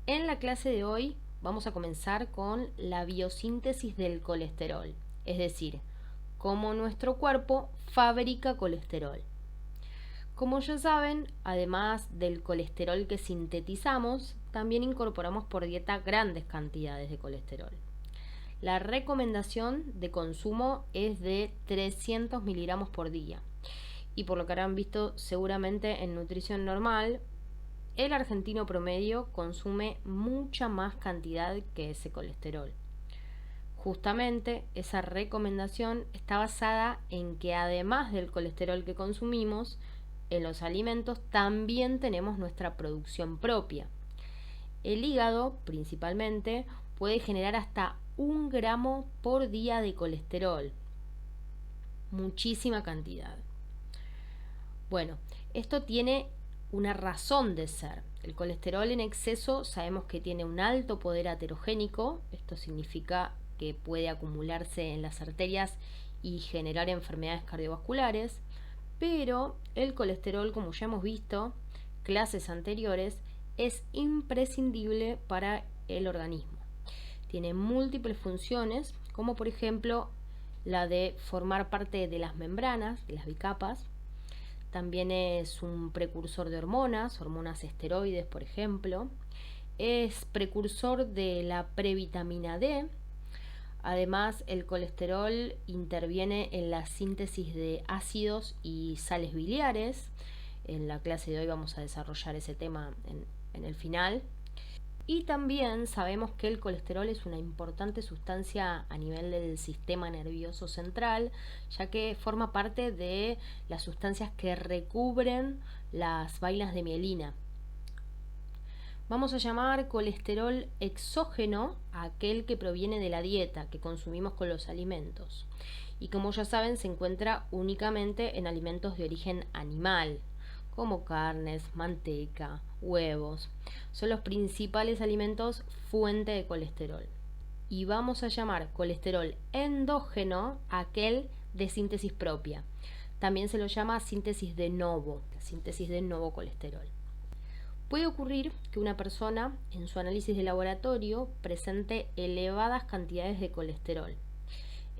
En la clase de hoy vamos a comenzar con la biosíntesis del colesterol, es decir, cómo nuestro cuerpo fabrica colesterol. Como ya saben, además del colesterol que sintetizamos, también incorporamos por dieta grandes cantidades de colesterol. La recomendación de consumo es de 300 miligramos por día. Y por lo que habrán visto seguramente en nutrición normal, el argentino promedio consume mucha más cantidad que ese colesterol. Justamente esa recomendación está basada en que además del colesterol que consumimos, en los alimentos también tenemos nuestra producción propia. El hígado, principalmente, puede generar hasta 1 gramo por día de colesterol. Muchísima cantidad. Bueno, esto tiene una razón de ser. El colesterol en exceso sabemos que tiene un alto poder aterogénico. Esto significa que puede acumularse en las arterias y generar enfermedades cardiovasculares. Pero el colesterol, como ya hemos visto, clases anteriores, es imprescindible para el organismo. Tiene múltiples funciones, como por ejemplo la de formar parte de las membranas, de las bicapas. También es un precursor de hormonas esteroides, por ejemplo. Es precursor de la previtamina D. Además, el colesterol interviene en la síntesis de ácidos y sales biliares. En la clase de hoy vamos a desarrollar ese tema en el final. Y también sabemos que el colesterol es una importante sustancia a nivel del sistema nervioso central, ya que forma parte de las sustancias que recubren las vainas de mielina. Vamos a llamar colesterol exógeno a aquel que proviene de la dieta que consumimos con los alimentos. Y como ya saben, se encuentra únicamente en alimentos de origen animal, como carnes, manteca, huevos. Son los principales alimentos fuente de colesterol. Y vamos a llamar colesterol endógeno a aquel de síntesis propia. También se lo llama síntesis de novo colesterol. Puede ocurrir que una persona en su análisis de laboratorio presente elevadas cantidades de colesterol.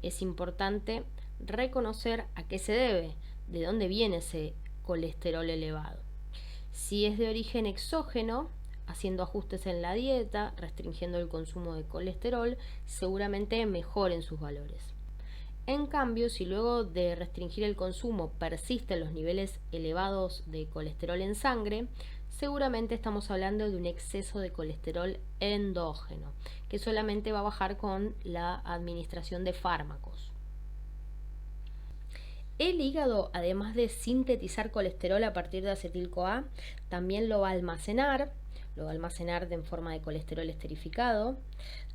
Es importante reconocer a qué se debe, de dónde viene ese colesterol elevado. Si es de origen exógeno, haciendo ajustes en la dieta, restringiendo el consumo de colesterol, seguramente mejoren sus valores. En cambio, si luego de restringir el consumo persisten los niveles elevados de colesterol en sangre, seguramente estamos hablando de un exceso de colesterol endógeno, que solamente va a bajar con la administración de fármacos. El hígado, además de sintetizar colesterol a partir de acetil-CoA, también lo va a almacenar en forma de colesterol esterificado.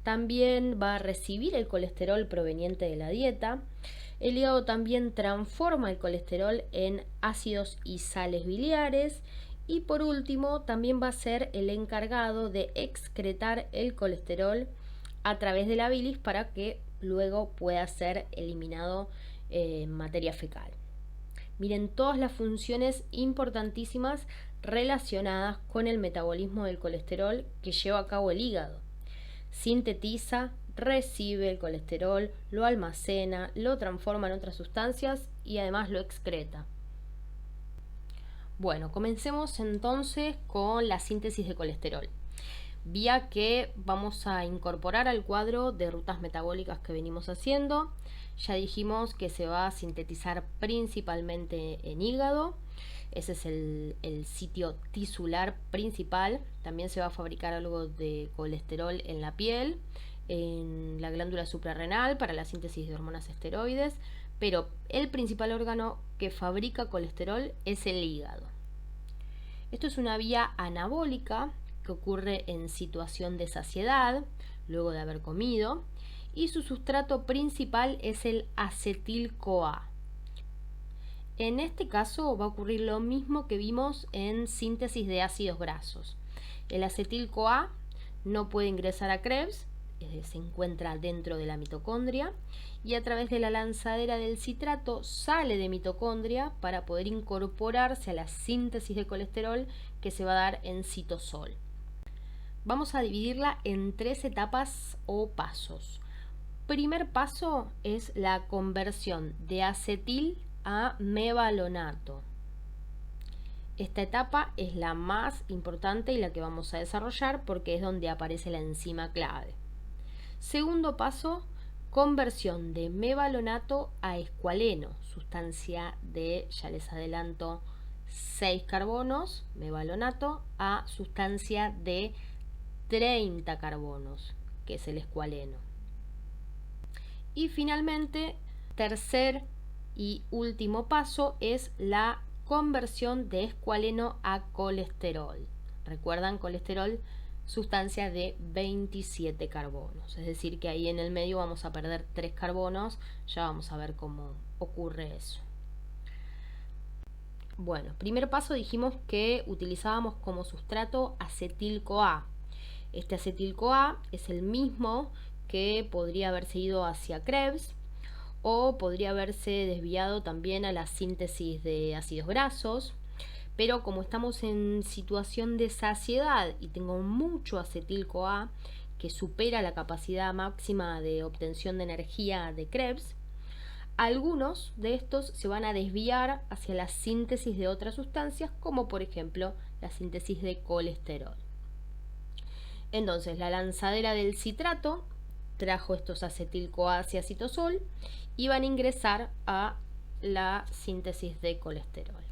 También va a recibir el colesterol proveniente de la dieta. El hígado también transforma el colesterol en ácidos y sales biliares. Y por último, también va a ser el encargado de excretar el colesterol a través de la bilis para que luego pueda ser eliminado en materia fecal. Miren todas las funciones importantísimas relacionadas con el metabolismo del colesterol que lleva a cabo el hígado. Sintetiza, recibe el colesterol, lo almacena, lo transforma en otras sustancias y además lo excreta. Bueno, comencemos entonces con la síntesis de colesterol. Vía que vamos a incorporar al cuadro de rutas metabólicas que venimos haciendo. Ya dijimos que se va a sintetizar principalmente en hígado. Ese es el sitio tisular principal. También se va a fabricar algo de colesterol en la piel, en la glándula suprarrenal para la síntesis de hormonas esteroides. Pero el principal órgano que fabrica colesterol es el hígado. Esto es una vía anabólica que ocurre en situación de saciedad, luego de haber comido, y su sustrato principal es el acetil-CoA. En este caso va a ocurrir lo mismo que vimos en síntesis de ácidos grasos. El acetil-CoA no puede ingresar a Krebs, se encuentra dentro de la mitocondria y a través de la lanzadera del citrato sale de mitocondria para poder incorporarse a la síntesis de colesterol que se va a dar en citosol. vamos a dividirla en 3 etapas o pasos. Primer paso es la conversión de acetil a mevalonato. Esta etapa es la más importante y la que vamos a desarrollar porque es donde aparece la enzima clave. Segundo paso, conversión de mevalonato a escualeno, sustancia de, ya les adelanto, 6 carbonos, mevalonato, a sustancia de 30 carbonos, que es el escualeno. Y finalmente, tercer y último paso es la conversión de escualeno a colesterol. Recuerdan, colesterol, sustancia de 27 carbonos, es decir que ahí en el medio vamos a perder 3 carbonos. Ya vamos a ver cómo ocurre eso. Bueno, primer paso, dijimos que utilizábamos como sustrato acetil-CoA. Este acetil-CoA es el mismo que podría haberse ido hacia Krebs o podría haberse desviado también a la síntesis de ácidos grasos, pero como estamos en situación de saciedad y tengo mucho acetil-CoA que supera la capacidad máxima de obtención de energía de Krebs, algunos de estos se van a desviar hacia la síntesis de otras sustancias, como por ejemplo la síntesis de colesterol. Entonces la lanzadera del citrato trajo estos acetil-CoA hacia citosol y van a ingresar a la síntesis de colesterol.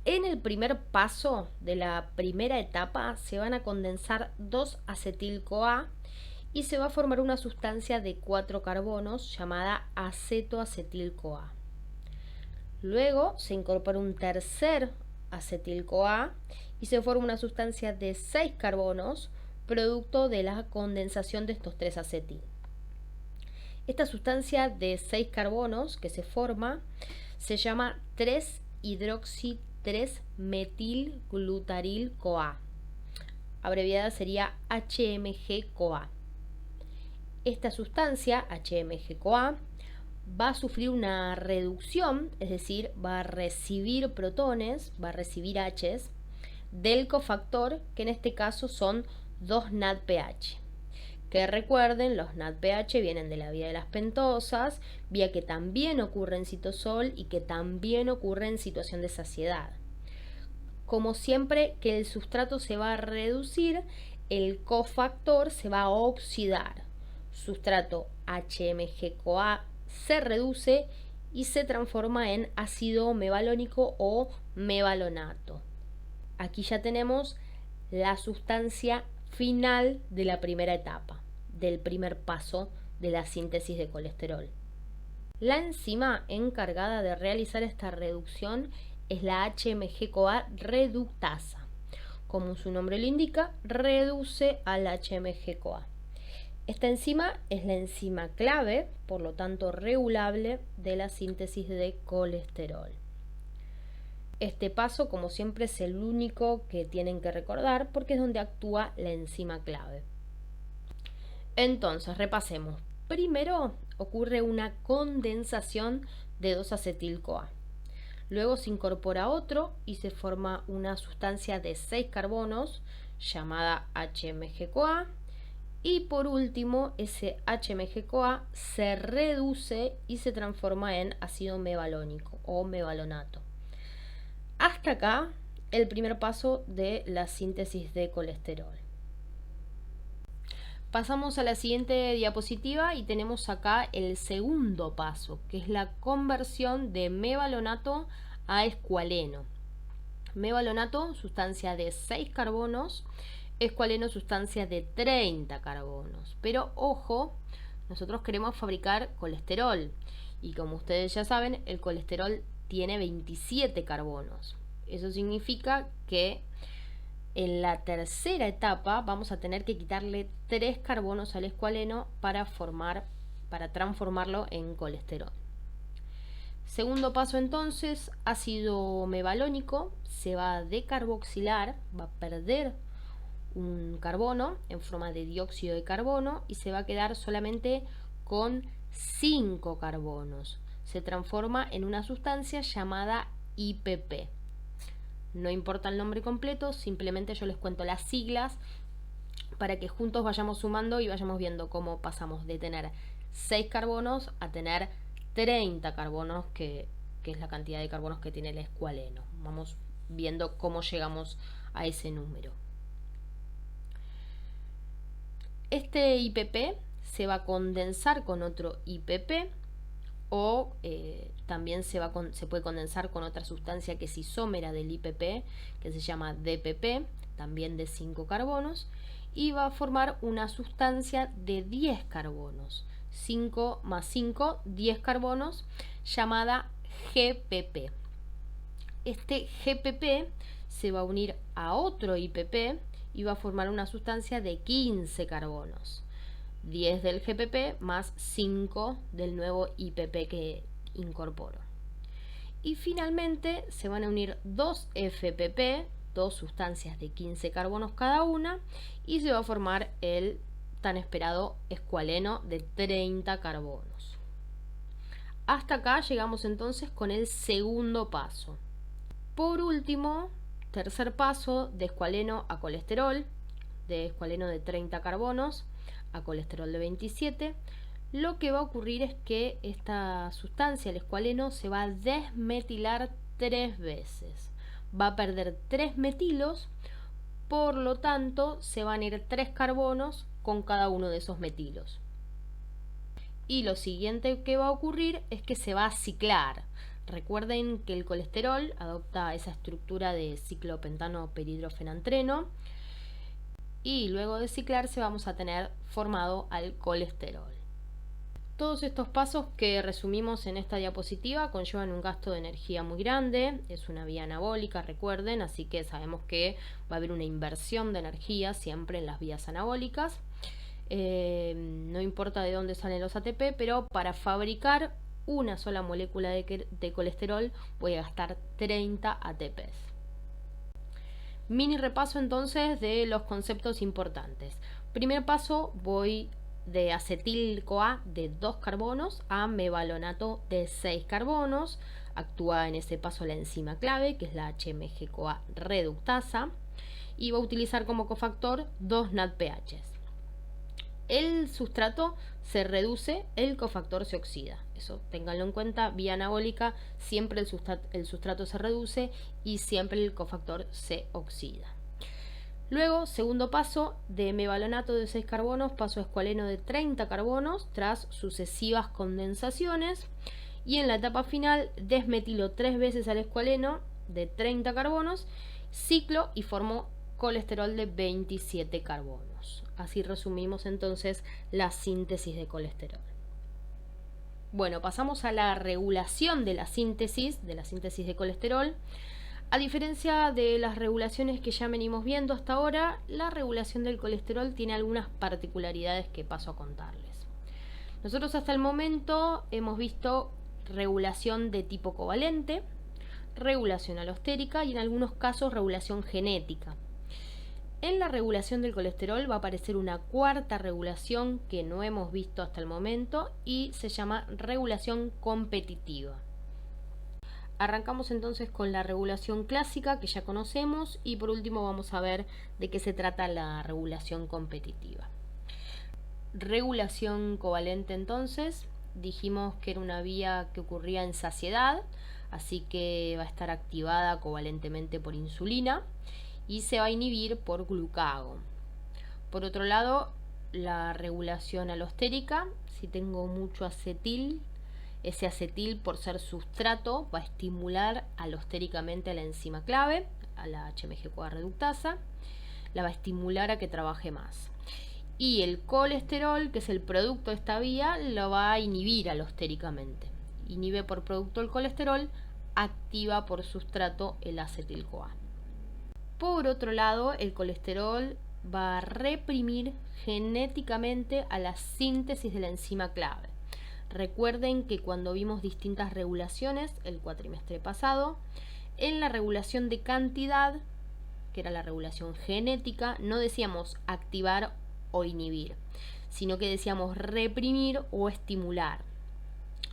En el primer paso de la primera etapa se van a condensar 2 acetil-CoA y se va a formar una sustancia de 4 carbonos llamada acetoacetil-CoA. Luego se incorpora un tercer acetil-CoA y se forma una sustancia de 6 carbonos producto de la condensación de estos 3 acetil. Esta sustancia de 6 carbonos que se forma se llama 3-hidroxi-3-metilglutaril-CoA. Abreviada sería HMG-CoA. Esta sustancia, HMG-CoA, va a sufrir una reducción, es decir, va a recibir protones, va a recibir H's, del cofactor, que en este caso son 2 NADPH. Que recuerden, los NADPH vienen de la vía de las pentosas, vía que también ocurre en citosol y que también ocurre en situación de saciedad. Como siempre que el sustrato se va a reducir, el cofactor se va a oxidar. Sustrato HMG-CoA se reduce y se transforma en ácido mevalónico o mevalonato. Aquí ya tenemos la sustancia final de la primera etapa, del primer paso de la síntesis de colesterol. La enzima encargada de realizar esta reducción es la HMG-CoA reductasa. Como su nombre lo indica, reduce al HMG-CoA. Esta enzima es la enzima clave, por lo tanto regulable, de la síntesis de colesterol. Este paso, como siempre, es el único que tienen que recordar porque es donde actúa la enzima clave. Entonces, repasemos. Primero ocurre una condensación de 2 acetil-CoA. Luego se incorpora otro y se forma una sustancia de 6 carbonos llamada HMG-CoA. Y por último, ese HMG-CoA se reduce y se transforma en ácido mevalónico o mevalonato. Hasta acá el primer paso de la síntesis de colesterol. Pasamos a la siguiente diapositiva y tenemos acá el segundo paso, que es la conversión de mevalonato a escualeno. Mevalonato, sustancia de 6 carbonos, escualeno, sustancia de 30 carbonos. Pero ojo, nosotros queremos fabricar colesterol y como ustedes ya saben, el colesterol tiene 27 carbonos. Eso significa que en la tercera etapa vamos a tener que quitarle 3 carbonos al escualeno para transformarlo en colesterol. Segundo paso entonces, ácido mevalónico se va a decarboxilar, va a perder un carbono en forma de dióxido de carbono y se va a quedar solamente con 5 carbonos. Se transforma en una sustancia llamada IPP. No importa el nombre completo, simplemente yo les cuento las siglas para que juntos vayamos sumando y vayamos viendo cómo pasamos de tener 6 carbonos a tener 30 carbonos, que es la cantidad de carbonos que tiene el escualeno. Vamos viendo cómo llegamos a ese número. Este IPP se va a condensar con otro IPP, o también se puede condensar con otra sustancia que es isómera del IPP, que se llama DPP, también de 5 carbonos, y va a formar una sustancia de 10 carbonos, 5 más 5, 10 carbonos, llamada GPP. Este GPP se va a unir a otro IPP y va a formar una sustancia de 15 carbonos. 10 del GPP más 5 del nuevo IPP que incorporo. Y finalmente se van a unir dos FPP, dos sustancias de 15 carbonos cada una, y se va a formar el tan esperado escualeno de 30 carbonos. Hasta acá llegamos entonces con el segundo paso. Por último, tercer paso, de escualeno a colesterol, de escualeno de 30 carbonos a colesterol de 27, lo que va a ocurrir es que esta sustancia, el escualeno, se va a desmetilar 3 veces. Va a perder 3 metilos, por lo tanto se van a ir 3 carbonos con cada uno de esos metilos. Y lo siguiente que va a ocurrir es que se va a ciclar. Recuerden que el colesterol adopta esa estructura de ciclopentano perhidrofenantreno, y luego de ciclarse vamos a tener formado al colesterol. Todos estos pasos que resumimos en esta diapositiva conllevan un gasto de energía muy grande, es una vía anabólica, recuerden, así que sabemos que va a haber una inversión de energía siempre en las vías anabólicas. No importa de dónde salen los ATP, pero para fabricar una sola molécula de colesterol voy a gastar 30 ATPs. Mini repaso entonces de los conceptos importantes. Primer paso, voy de acetil-CoA de 2 carbonos a mevalonato de 6 carbonos. Actúa en ese paso la enzima clave, que es la HMG-CoA reductasa, y va a utilizar como cofactor 2 NADPHs. El sustrato se reduce, el cofactor se oxida. Eso ténganlo en cuenta, vía anabólica, siempre el sustrato se reduce y siempre el cofactor se oxida. Luego, segundo paso, de mevalonato de 6 carbonos paso a escualeno de 30 carbonos tras sucesivas condensaciones, y en la etapa final desmetilo 3 veces al escualeno de 30 carbonos, ciclo y formo colesterol de 27 carbonos. Así resumimos entonces la síntesis de colesterol. Bueno, pasamos a la regulación de la síntesis de colesterol. A diferencia de las regulaciones que ya venimos viendo hasta ahora, la regulación del colesterol tiene algunas particularidades que paso a contarles. Nosotros hasta el momento hemos visto regulación de tipo covalente, regulación alostérica y en algunos casos regulación genética. En la regulación del colesterol va a aparecer una cuarta regulación que no hemos visto hasta el momento y se llama regulación competitiva. Arrancamos entonces con la regulación clásica que ya conocemos y por último vamos a ver de qué se trata la regulación competitiva. Regulación covalente entonces, dijimos que era una vía que ocurría en saciedad, así que va a estar activada covalentemente por insulina y se va a inhibir por glucagon. Por otro lado, la regulación alostérica, si tengo mucho acetil, ese acetil por ser sustrato va a estimular alostéricamente a la enzima clave, a la HMG-CoA reductasa, la va a estimular a que trabaje más. Y el colesterol, que es el producto de esta vía, lo va a inhibir alostéricamente. Inhibe por producto el colesterol, activa por sustrato el acetil-CoA. Por otro lado, el colesterol va a reprimir genéticamente a la síntesis de la enzima clave. Recuerden que cuando vimos distintas regulaciones el cuatrimestre pasado, en la regulación de cantidad, que era la regulación genética, no decíamos activar o inhibir, sino que decíamos reprimir o estimular.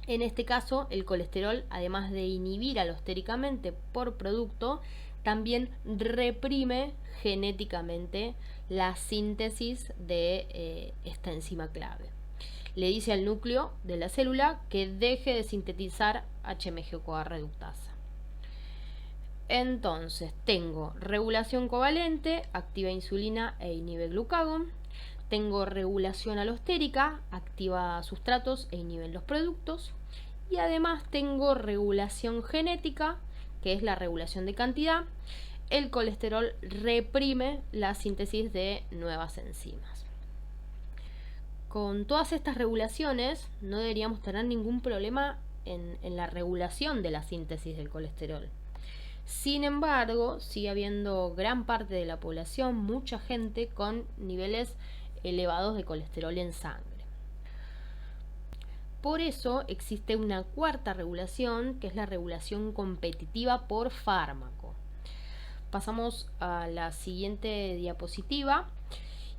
En este caso, el colesterol, además de inhibir alostéricamente por producto, también reprime genéticamente la síntesis de esta enzima clave. Le dice al núcleo de la célula que deje de sintetizar HMG-CoA reductasa. Entonces tengo regulación covalente, activa insulina e inhibe glucagón. Tengo regulación alostérica, activa sustratos e inhibe los productos. Y además tengo regulación genética, que es la regulación de cantidad. El colesterol reprime la síntesis de nuevas enzimas. Con todas estas regulaciones no deberíamos tener ningún problema en la regulación de la síntesis del colesterol. Sin embargo, sigue habiendo gran parte de la población, mucha gente con niveles elevados de colesterol en sangre. Por eso existe una cuarta regulación, que es la regulación competitiva por fármaco. Pasamos a la siguiente diapositiva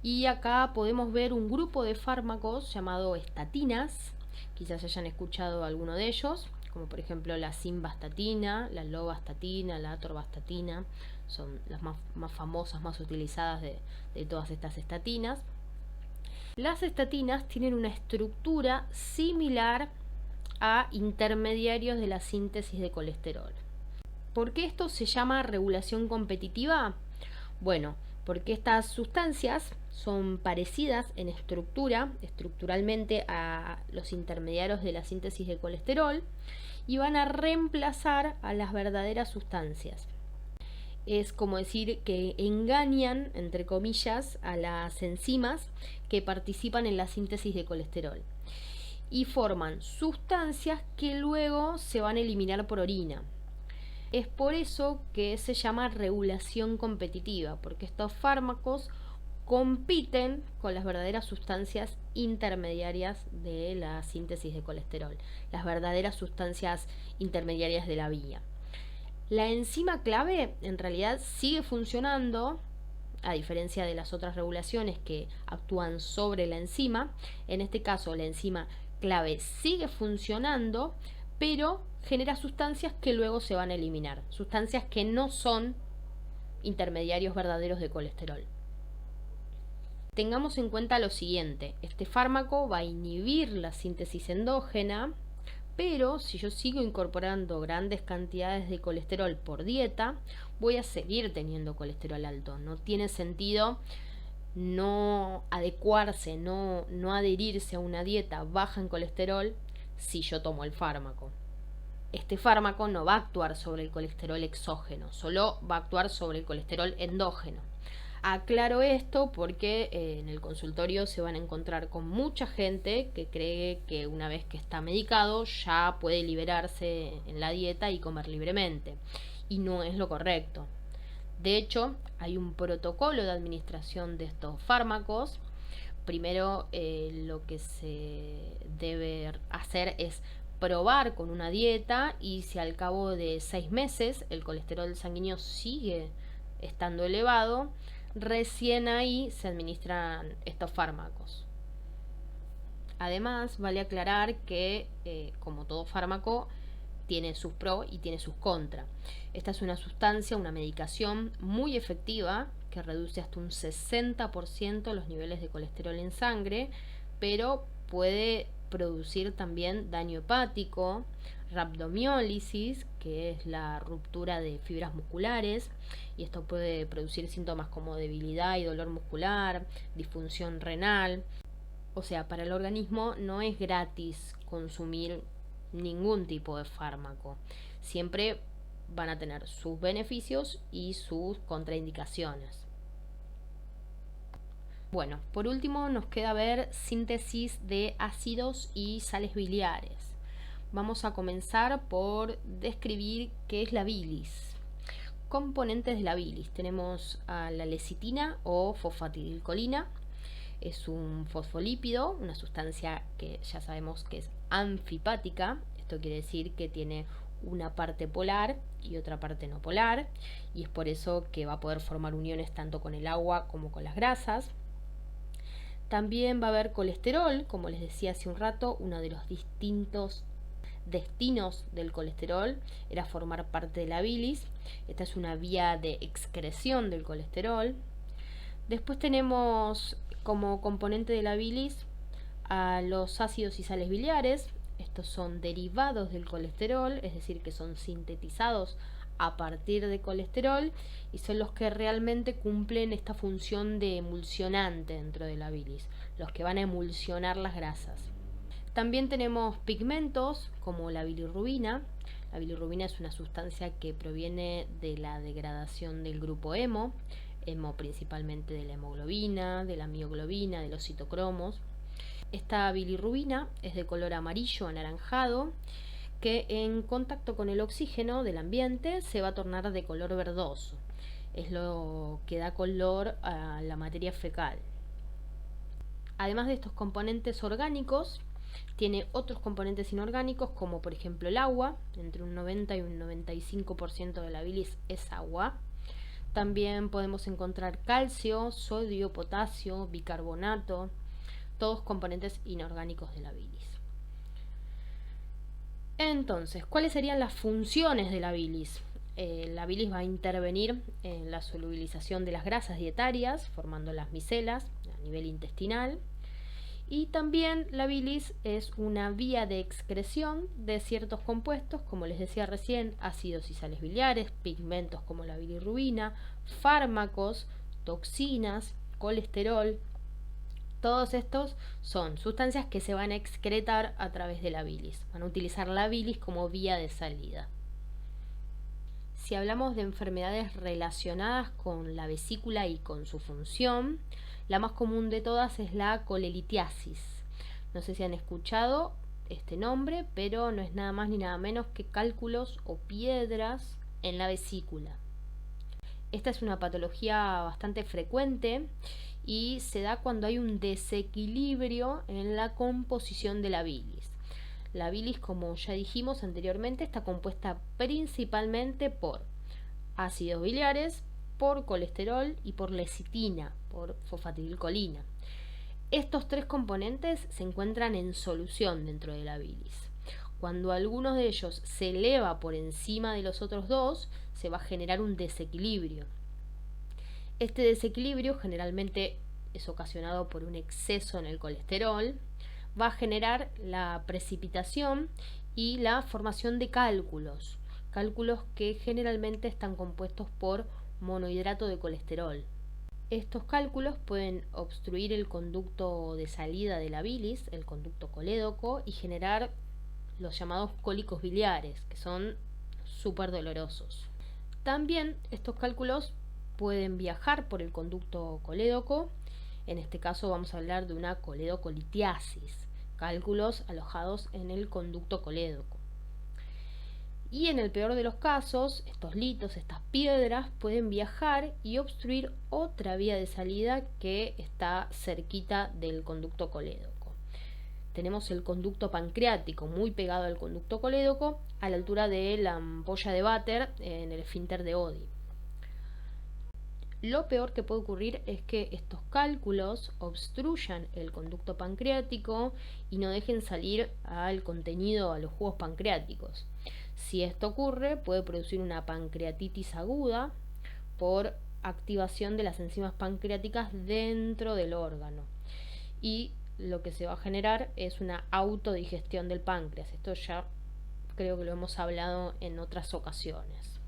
y acá podemos ver un grupo de fármacos llamado estatinas. Quizás hayan escuchado alguno de ellos, como por ejemplo la simvastatina, la lovastatina, la atorvastatina. Son las más famosas, más utilizadas de todas estas estatinas. Las estatinas tienen una estructura similar a intermediarios de la síntesis de colesterol. ¿Por qué esto se llama regulación competitiva? Bueno, porque estas sustancias son parecidas en estructuralmente a los intermediarios de la síntesis de colesterol, y van a reemplazar a las verdaderas sustancias. Es como decir que engañan, entre comillas, a las enzimas que participan en la síntesis de colesterol y forman sustancias que luego se van a eliminar por orina. Es por eso que se llama regulación competitiva, porque estos fármacos compiten con las verdaderas sustancias intermediarias de la síntesis de colesterol, las verdaderas sustancias intermediarias de la vía. La enzima clave en realidad sigue funcionando, a diferencia de las otras regulaciones que actúan sobre la enzima. En este caso la enzima clave sigue funcionando, pero genera sustancias que luego se van a eliminar, sustancias que no son intermediarios verdaderos de colesterol. Tengamos en cuenta lo siguiente: este fármaco va a inhibir la síntesis endógena, pero si yo sigo incorporando grandes cantidades de colesterol por dieta, voy a seguir teniendo colesterol alto. No tiene sentido no adecuarse, no adherirse a una dieta baja en colesterol si yo tomo el fármaco. Este fármaco no va a actuar sobre el colesterol exógeno, solo va a actuar sobre el colesterol endógeno. Aclaro esto porque en el consultorio se van a encontrar con mucha gente que cree que una vez que está medicado ya puede liberarse en la dieta y comer libremente, y no es lo correcto. De hecho, hay un protocolo de administración de estos fármacos. Primero lo que se debe hacer es probar con una dieta, y si al cabo de 6 meses el colesterol sanguíneo sigue estando elevado, recién ahí se administran estos fármacos. Además, vale aclarar que, como todo fármaco, tiene sus pros y tiene sus contras. Esta es una sustancia, una medicación muy efectiva que reduce hasta un 60% los niveles de colesterol en sangre, pero puede producir también daño hepático, rhabdomiólisis, que es la ruptura de fibras musculares, y esto puede producir síntomas como debilidad y dolor muscular, disfunción renal. O sea, para el organismo no es gratis consumir ningún tipo de fármaco. Siempre van a tener sus beneficios y sus contraindicaciones. Bueno, por último nos queda ver síntesis de ácidos y sales biliares. Vamos a comenzar por describir qué es la bilis. Componentes de la bilis: tenemos a la lecitina o fosfatidilcolina. Es un fosfolípido, una sustancia que ya sabemos que es anfipática. Esto quiere decir que tiene una parte polar y otra parte no polar, y es por eso que va a poder formar uniones tanto con el agua como con las grasas. También va a haber colesterol, como les decía hace un rato, uno de los distintos destinos del colesterol era formar parte de la bilis. Esta es una vía de excreción del colesterol. Después tenemos como componente de la bilis a los ácidos y sales biliares. Estos son derivados del colesterol, es decir, que son sintetizados a partir de colesterol y son los que realmente cumplen esta función de emulsionante dentro de la bilis, los que van a emulsionar las grasas. También tenemos pigmentos como la bilirrubina. La bilirrubina es una sustancia que proviene de la degradación del grupo hemo principalmente de la hemoglobina, de la mioglobina, de los citocromos. Esta bilirrubina es de color amarillo anaranjado que en contacto con el oxígeno del ambiente se va a tornar de color verdoso. Es lo que da color a la materia fecal. Además de estos componentes orgánicos, tiene otros componentes inorgánicos como por ejemplo el agua. Entre un 90 y un 95% de la bilis es agua. También podemos encontrar calcio, sodio, potasio, bicarbonato, todos componentes inorgánicos de la bilis. Entonces, ¿cuáles serían las funciones de la bilis? La bilis va a intervenir en la solubilización de las grasas dietarias, formando las micelas a nivel intestinal. Y también la bilis es una vía de excreción de ciertos compuestos, como les decía recién, ácidos y sales biliares, pigmentos como la bilirrubina, fármacos, toxinas, colesterol. Todos estos son sustancias que se van a excretar a través de la bilis. Van a utilizar la bilis como vía de salida. Si hablamos de enfermedades relacionadas con la vesícula y con su función, la más común de todas es la colelitiasis. No sé si han escuchado este nombre, pero no es nada más ni nada menos que cálculos o piedras en la vesícula. Esta es una patología bastante frecuente y se da cuando hay un desequilibrio en la composición de la bilis. La bilis, como ya dijimos anteriormente, está compuesta principalmente por ácidos biliares, por colesterol y por lecitina, por fosfatidilcolina. Estos tres componentes se encuentran en solución dentro de la bilis. Cuando alguno de ellos se eleva por encima de los otros dos, se va a generar un desequilibrio. Este desequilibrio generalmente es ocasionado por un exceso en el colesterol, va a generar la precipitación y la formación de cálculos que generalmente están compuestos por monohidrato de colesterol. Estos cálculos pueden obstruir el conducto de salida de la bilis, el conducto colédoco, y generar los llamados cólicos biliares, que son súper dolorosos. También estos cálculos pueden viajar por el conducto colédoco. En este caso vamos a hablar de una coledocolitiasis, cálculos alojados en el conducto colédoco. Y en el peor de los casos, estos litos, estas piedras, pueden viajar y obstruir otra vía de salida que está cerquita del conducto colédoco. Tenemos el conducto pancreático muy pegado al conducto colédoco, a la altura de la ampolla de váter en el esfínter de Oddi. Lo peor que puede ocurrir es que estos cálculos obstruyan el conducto pancreático y no dejen salir al contenido, a los jugos pancreáticos. Si esto ocurre, puede producir una pancreatitis aguda por activación de las enzimas pancreáticas dentro del órgano. Y lo que se va a generar es una autodigestión del páncreas. Esto ya creo que lo hemos hablado en otras ocasiones.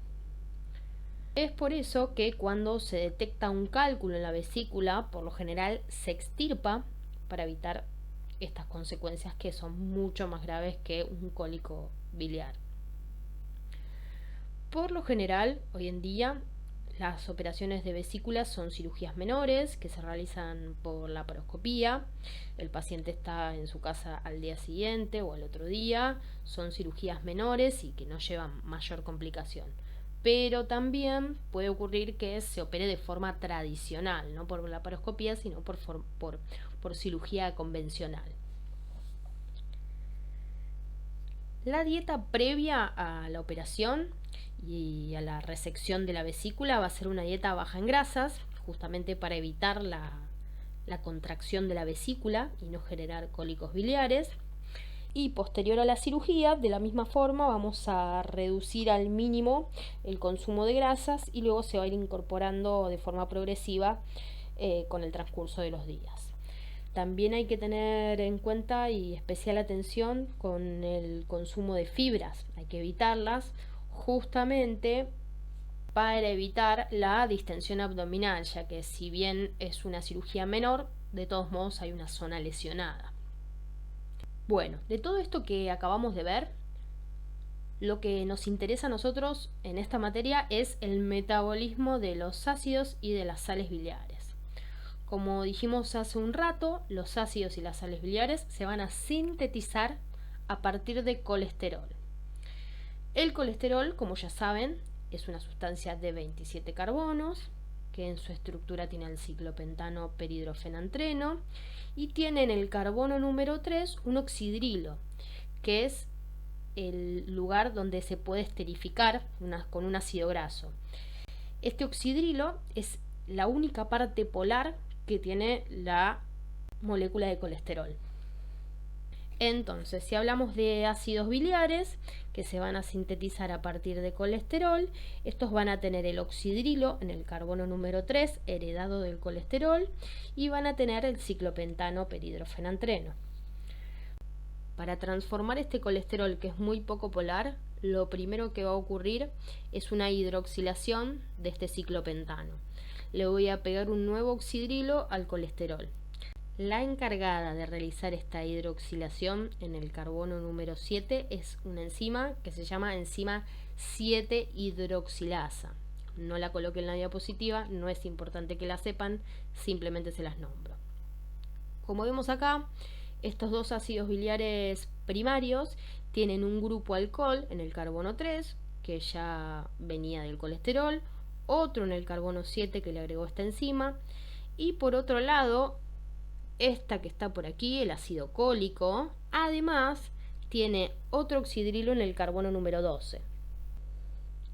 Es por eso que cuando se detecta un cálculo en la vesícula, por lo general se extirpa para evitar estas consecuencias que son mucho más graves que un cólico biliar. Por lo general, hoy en día, las operaciones de vesícula son cirugías menores que se realizan por laparoscopía. El paciente está en su casa al día siguiente o al otro día. Son cirugías menores y que no llevan mayor complicación. Pero también puede ocurrir que se opere de forma tradicional, no por laparoscopía, sino por cirugía convencional. La dieta previa a la operación y a la resección de la vesícula va a ser una dieta baja en grasas, justamente para evitar la contracción de la vesícula y no generar cólicos biliares. y posterior a la cirugía, de la misma forma, vamos a reducir al mínimo el consumo de grasas y luego se va a ir incorporando de forma progresiva con el transcurso de los días. También hay que tener en cuenta y especial atención con el consumo de fibras. Hay que evitarlas justamente para evitar la distensión abdominal, ya que si bien es una cirugía menor, de todos modos hay una zona lesionada. Bueno, de todo esto que acabamos de ver, lo que nos interesa a nosotros en esta materia es el metabolismo de los ácidos y de las sales biliares. Como dijimos hace un rato, los ácidos y las sales biliares se van a sintetizar a partir de colesterol. El colesterol, como ya saben, es una sustancia de 27 carbonos, que en su estructura tiene el ciclopentano peridrofenantreno y tiene en el carbono número 3 un oxidrilo, que es el lugar donde se puede esterificar con un ácido graso. Este oxidrilo es la única parte polar que tiene la molécula de colesterol. Entonces, si hablamos de ácidos biliares que se van a sintetizar a partir de colesterol, estos van a tener el oxidrilo en el carbono número 3 heredado del colesterol y van a tener el ciclopentano peridrofenantreno. Para transformar este colesterol, que es muy poco polar, lo primero que va a ocurrir es una hidroxilación de este ciclopentano. Le voy a pegar un nuevo oxidrilo al colesterol. La encargada de realizar esta hidroxilación en el carbono número 7 es una enzima que se llama enzima 7-hidroxilasa. No la coloqué en la diapositiva, no es importante que la sepan, simplemente se las nombro. Como vemos acá, estos dos ácidos biliares primarios tienen un grupo alcohol en el carbono 3, que ya venía del colesterol, otro en el carbono 7 que le agregó esta enzima, y por otro lado, esta que está por aquí, el ácido cólico, además tiene otro oxidrilo en el carbono número 12.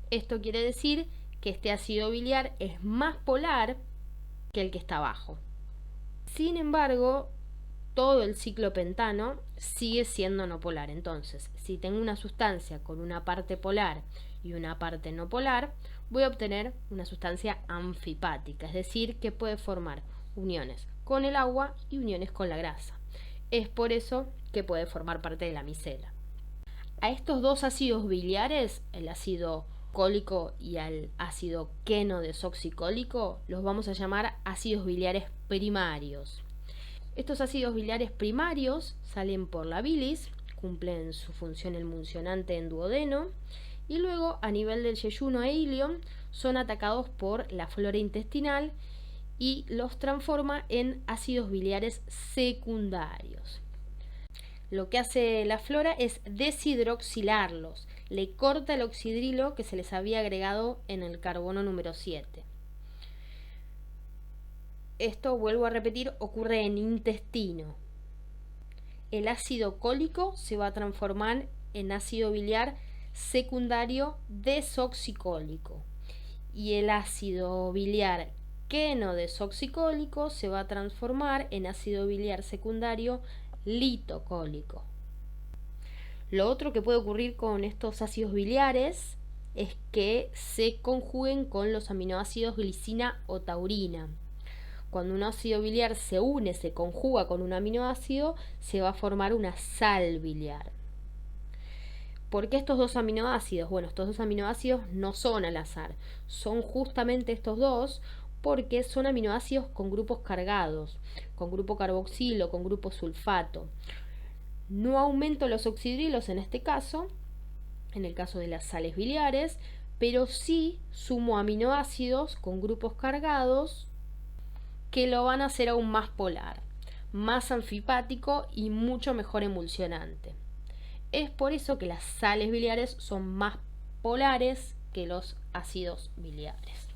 Esto quiere decir que este ácido biliar es más polar que el que está abajo. Sin embargo, todo el ciclopentano sigue siendo no polar. Entonces, si tengo una sustancia con una parte polar y una parte no polar, voy a obtener una sustancia anfipática, es decir, que puede formar uniones con el agua y uniones con la grasa. Es por eso que puede formar parte de la micela. A estos dos ácidos biliares, el ácido cólico y al ácido queno-desoxicólico, los vamos a llamar ácidos biliares primarios. Estos ácidos biliares primarios salen por la bilis, cumplen su función emulsionante en duodeno y luego a nivel del yeyuno e ilion son atacados por la flora intestinal y los transforma en ácidos biliares secundarios. Lo que hace la flora es deshidroxilarlos, le corta el oxidrilo que se les había agregado en el carbono número 7. Esto, vuelvo a repetir, ocurre en intestino. El ácido cólico se va a transformar en ácido biliar secundario desoxicólico y el ácido biliar queno-desoxicólico se va a transformar en ácido biliar secundario litocólico. Lo otro que puede ocurrir con estos ácidos biliares es que se conjuguen con los aminoácidos glicina o taurina. Cuando un ácido biliar se conjuga con un aminoácido, se va a formar una sal biliar. ¿Por qué estos dos aminoácidos? Bueno, estos dos aminoácidos no son al azar, son justamente estos dos porque son aminoácidos con grupos cargados, con grupo carboxilo, con grupo sulfato. No aumento los oxidrilos en este caso, en el caso de las sales biliares, pero sí sumo aminoácidos con grupos cargados que lo van a hacer aún más polar, más anfipático y mucho mejor emulsionante. Es por eso que las sales biliares son más polares que los ácidos biliares.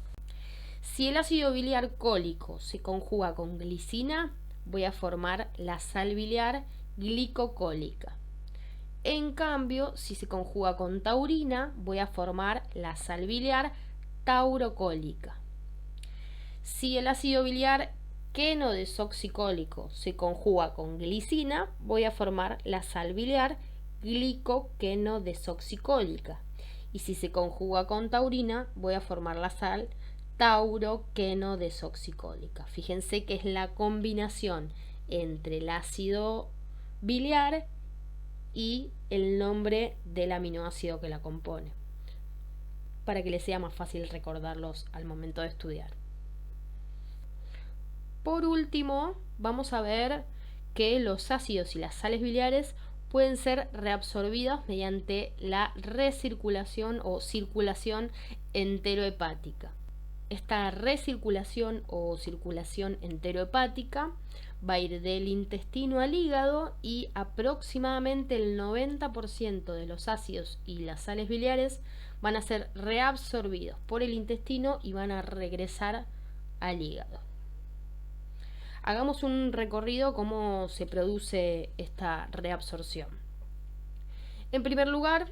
Si el ácido biliar cólico se conjuga con glicina, voy a formar la sal biliar glicocólica. En cambio, si se conjuga con taurina, voy a formar la sal biliar taurocólica. Si el ácido biliar queno-desoxicólico se conjuga con glicina, voy a formar la sal biliar glicoqueno-desoxicólica. Y si se conjuga con taurina, voy a formar la sal tauroqueno-desoxicólica. Fíjense que es la combinación entre el ácido biliar y el nombre del aminoácido que la compone, para que les sea más fácil recordarlos al momento de estudiar. Por último, vamos a ver que los ácidos y las sales biliares pueden ser reabsorbidas mediante la recirculación o circulación enterohepática. Esta recirculación o circulación enterohepática va a ir del intestino al hígado y aproximadamente el 90% de los ácidos y las sales biliares van a ser reabsorbidos por el intestino y van a regresar al hígado. Hagamos un recorrido cómo se produce esta reabsorción. En primer lugar,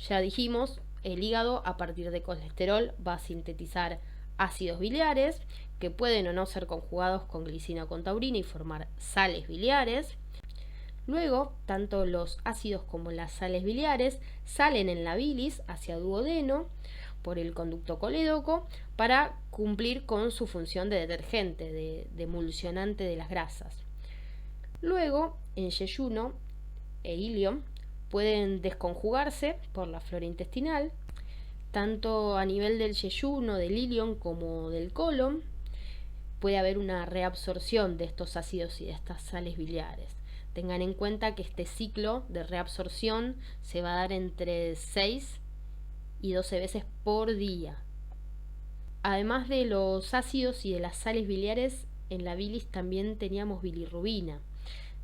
ya dijimos, el hígado a partir de colesterol va a sintetizar ácidos biliares que pueden o no ser conjugados con glicina o con taurina y formar sales biliares. Luego, tanto los ácidos como las sales biliares salen en la bilis hacia duodeno por el conducto colédoco para cumplir con su función de detergente, de emulsionante de las grasas. Luego, en yeyuno e ilion pueden desconjugarse por la flora intestinal, tanto a nivel del yeyuno, del ilion como del colon. Puede haber una reabsorción de estos ácidos y de estas sales biliares. Tengan en cuenta que este ciclo de reabsorción se va a dar entre 6 y 12 veces por día. Además de los ácidos y de las sales biliares, en la bilis también teníamos bilirrubina.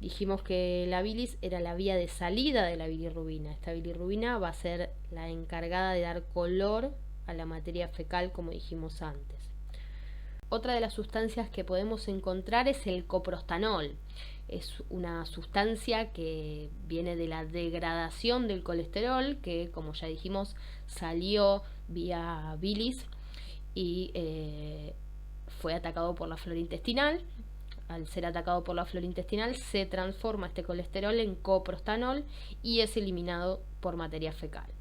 Dijimos que la bilis era la vía de salida de la bilirrubina. Esta bilirrubina va a ser la encargada de dar color a la materia fecal, como dijimos antes. Otra de las sustancias que podemos encontrar es el coprostanol. Es una sustancia que viene de la degradación del colesterol, que como ya dijimos salió vía bilis y fue atacado por la flora intestinal. Al ser atacado por la flora intestinal se transforma este colesterol en coprostanol y es eliminado por materia fecal.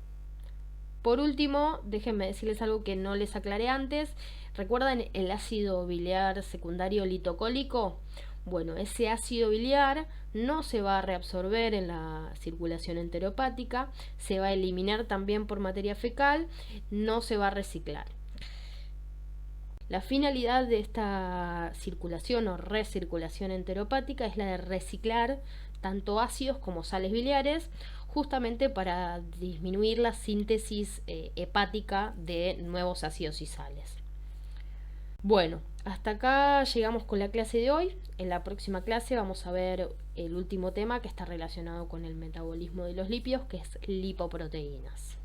Por último, déjenme decirles algo que no les aclaré antes. ¿Recuerdan el ácido biliar secundario litocólico? Bueno, ese ácido biliar no se va a reabsorber en la circulación enterohepática, se va a eliminar también por materia fecal, no se va a reciclar. La finalidad de esta circulación o recirculación enterohepática es la de reciclar tanto ácidos como sales biliares, justamente para disminuir la síntesis hepática de nuevos ácidos y sales. Bueno, hasta acá llegamos con la clase de hoy. En la próxima clase vamos a ver el último tema que está relacionado con el metabolismo de los lípidos, que es lipoproteínas.